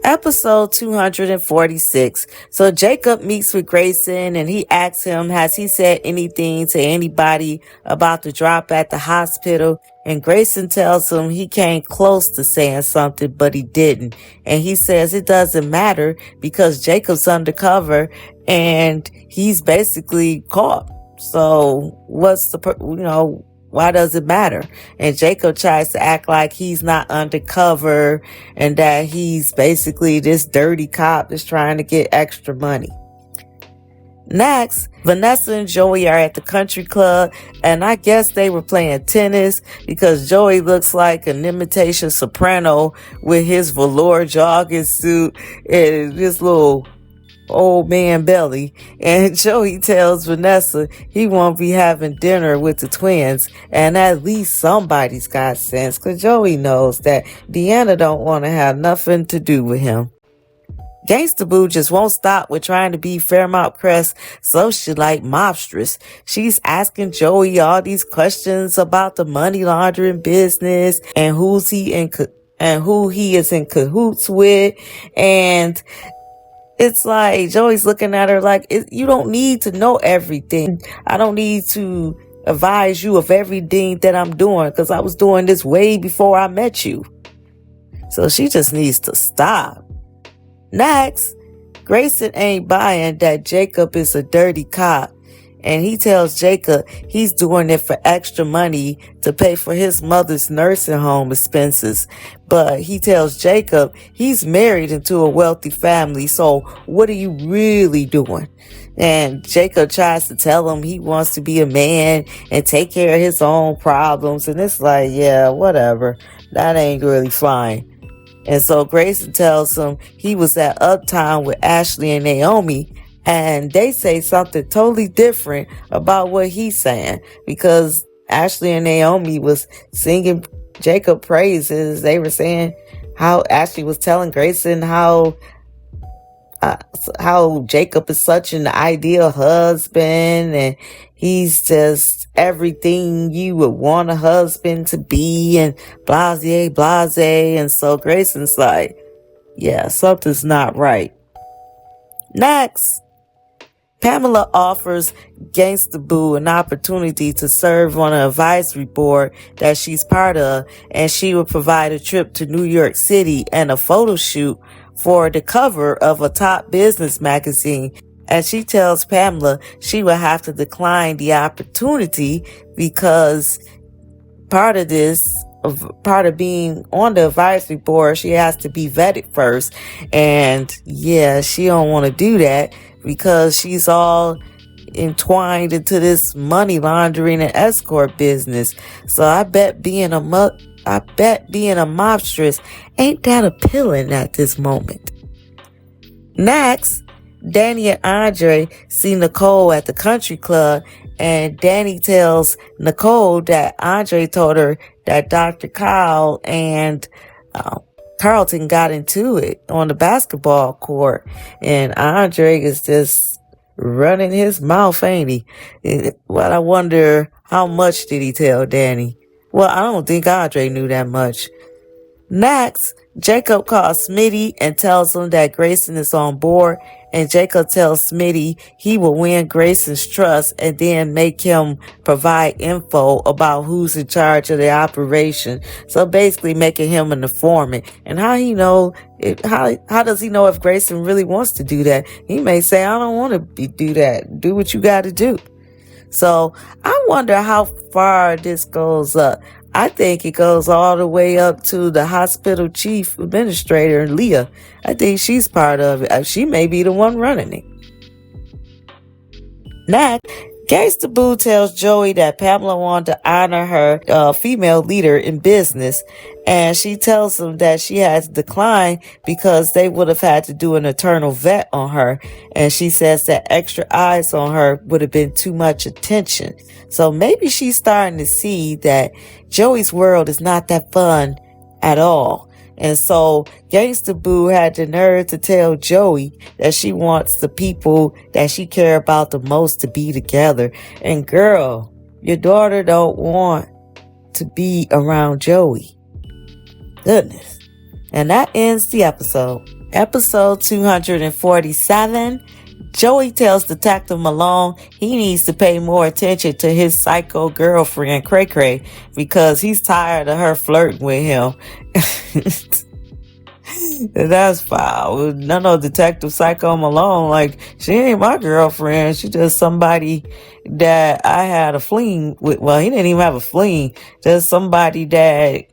Episode 246. So Jacob meets with Grayson and he asks him, has he said anything to anybody about the drop at the hospital? And Grayson tells him he came close to saying something, but he didn't. And he says it doesn't matter because Jacob's undercover and he's basically caught. So why does it matter? And Jacob tries to act like he's not undercover and that he's basically this dirty cop that's trying to get extra money. Next, Vanessa and Joey are at the country club, and I guess they were playing tennis because Joey looks like an imitation soprano with his velour jogging suit and this little old man belly. And Joey tells Vanessa he won't be having dinner with the twins, and at least somebody's got sense because Joey knows that Deanna don't want to have nothing to do with him. Gangsta Boo just won't stop with trying to be Fairmount Crest socialite mobstress. She's asking Joey all these questions about the money laundering business and who he is in cahoots with. And it's like Joey's looking at her like, you don't need to know everything. I don't need to advise you of everything that I'm doing because I was doing this way before I met you. So she just needs to stop. Next, Grayson ain't buying that Jacob is a dirty cop, and he tells Jacob he's doing it for extra money to pay for his mother's nursing home expenses. But he tells Jacob he's married into a wealthy family, so what are you really doing? And Jacob tries to tell him he wants to be a man and take care of his own problems, and it's like, yeah, whatever. That ain't really flying. And so Grayson tells him he was at Uptown with Ashley and Naomi, and they say something totally different about what he's saying because Ashley and Naomi was singing Jacob praises. They were saying how Ashley was telling Grayson how Jacob is such an ideal husband and he's just everything you would want a husband to be and blase. And so Grayson's like, yeah, something's not right. Next, Pamela offers Gangsta Boo an opportunity to serve on an advisory board that she's part of, and she will provide a trip to New York City and a photo shoot for the cover of a top business magazine. And she tells Pamela she will have to decline the opportunity because part of being on the advisory board, she has to be vetted first. And yeah, she don't want to do that because she's all entwined into this money laundering and escort business. So I bet being a mobstress ain't that appealing at this moment. Next, Danny and Andre see Nicole at the country club, and Danny tells Nicole that Andre told her that Dr. Kyle and Carlton got into it on the basketball court, and Andre is just running his mouth, ain't he? Well, I wonder how much did he tell Danny? Well, I don't think Andre knew that much. Next, Jacob calls Smitty and tells him that Grayson is on board, and Jacob tells Smitty he will win Grayson's trust and then make him provide info about who's in charge of the operation. So basically making him an informant. And how does he know if Grayson really wants to do that? He may say, I don't want to do that. Do what you got to do. So I wonder how far this goes up. I think it goes all the way up to the hospital chief administrator, Leah. I think she's part of it. She may be the one running it. Next, Gangsta Boo tells Joey that Pamela wanted to honor her female leader in business, and she tells him that she has declined because they would have had to do an internal vet on her, and she says that extra eyes on her would have been too much attention. So maybe she's starting to see that Joey's world is not that fun at all. And so Gangsta Boo had the nerve to tell Joey that she wants the people that she care about the most to be together. And girl, your daughter don't want to be around Joey. Goodness. And that ends the episode. Episode 247. Joey tells Detective Malone he needs to pay more attention to his psycho girlfriend, Cray Cray, because he's tired of her flirting with him. That's foul. No, Detective Psycho Malone, like, she ain't my girlfriend. She just somebody that I had a fling with. Well, he didn't even have a fling. Just somebody that,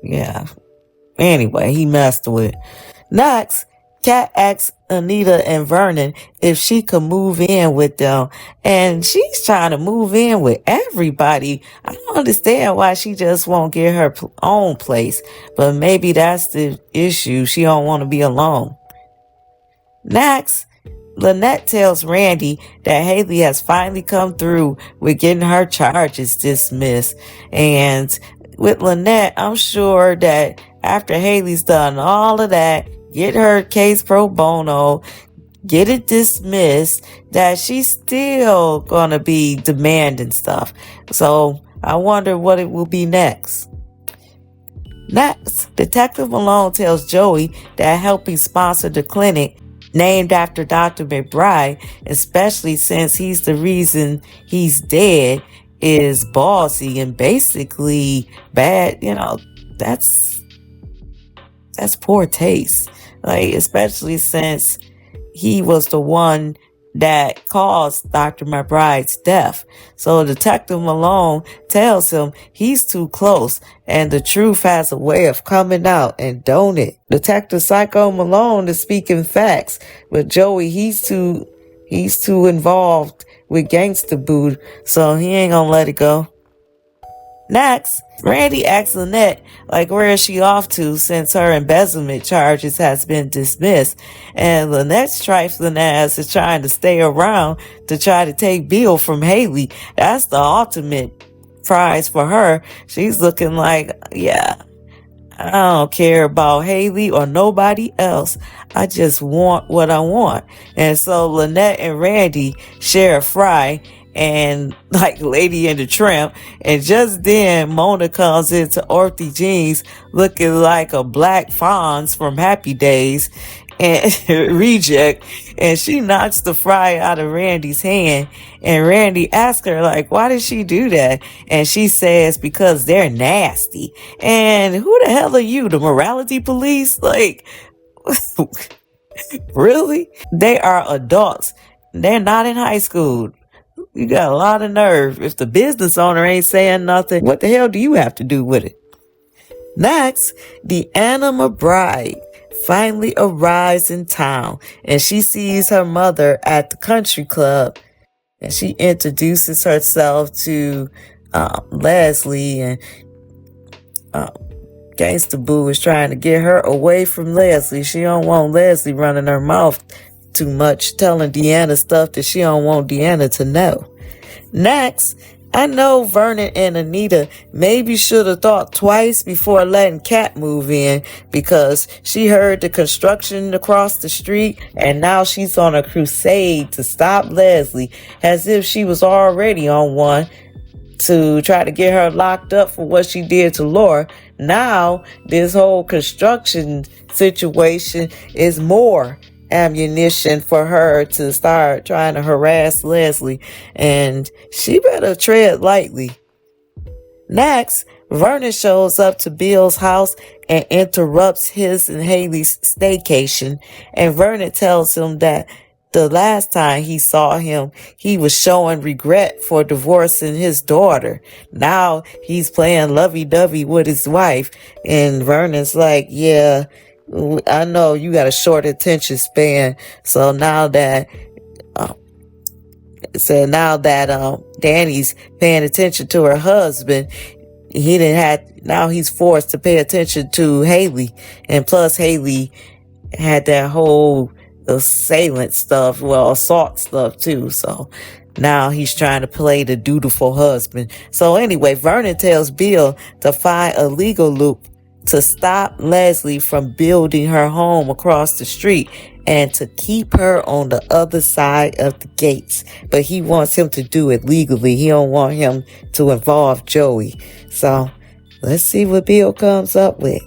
yeah. Anyway, he messed with. Next, Kat asks Anita and Vernon if she could move in with them. And she's trying to move in with everybody. I don't understand why she just won't get her own place. But maybe that's the issue. She don't want to be alone. Next, Lynnette tells Randy that Hailey has finally come through with getting her charges dismissed. And with Lynnette, I'm sure that after Hailey's done all of that, get her case pro bono, get it dismissed, that she's still gonna be demanding stuff. So I wonder what it will be next. Next, Detective Malone tells Joey that helping sponsor the clinic named after Dr. McBride, especially since he's the reason he's dead, is ballsy and basically bad. That's poor taste. Like, especially since he was the one that caused Dr. McBride's death. So Detective Malone tells him he's too close and the truth has a way of coming out, and don't it? Detective Psycho Malone is speaking facts, but Joey, he's too involved with Gangsta Boo, so he ain't gonna let it go. Next, Randy asks Lynnette, where is she off to since her embezzlement charges has been dismissed? And Lynette's trifling ass is trying to stay around to try to take Bill from Hailey. That's the ultimate prize for her. She's looking like, yeah, I don't care about Hailey or nobody else. I just want what I want. And so Lynnette and Randy share a fry and Lady and the Tramp. And just then Mona comes into Orthy Jeans looking like a Black Fonz from Happy Days and reject, and she knocks the fry out of Randy's hand, and Randy asks her why did she do that? And she says because they're nasty. And who the hell are you, the morality police? Really? They are adults. They're not in high school. You got a lot of nerve. If the business owner ain't saying nothing, what the hell do you have to do with it? Next, Deanna McBride finally arrives in town, and she sees her mother at the country club, and she introduces herself to Leslie, and Gangsta Boo is trying to get her away from Leslie. She don't want Leslie running her mouth too much, telling Deanna stuff that she don't want Deanna to know. Next, I know Vernon and Anita maybe should have thought twice before letting Kat move in, because she heard the construction across the street and now she's on a crusade to stop Leslie, as if she was already on one to try to get her locked up for what she did to Laura. Now this whole construction situation is more ammunition for her to start trying to harass Leslie, and she better tread lightly. Next, Vernon shows up to Bill's house and interrupts his and Hailey's staycation, and Vernon tells him that the last time he saw him, he was showing regret for divorcing his daughter. Now he's playing lovey-dovey with his wife, and Vernon's like, yeah, I know you got a short attention span. So now that Danny's paying attention to her husband, now he's forced to pay attention to Hailey. And plus Hailey had that whole assault stuff too. So now he's trying to play the dutiful husband. So anyway, Vernon tells Bill to find a legal loop to stop Leslie from building her home across the street and to keep her on the other side of the gates. But he wants him to do it legally. He don't want him to involve Joey. So let's see what Bill comes up with.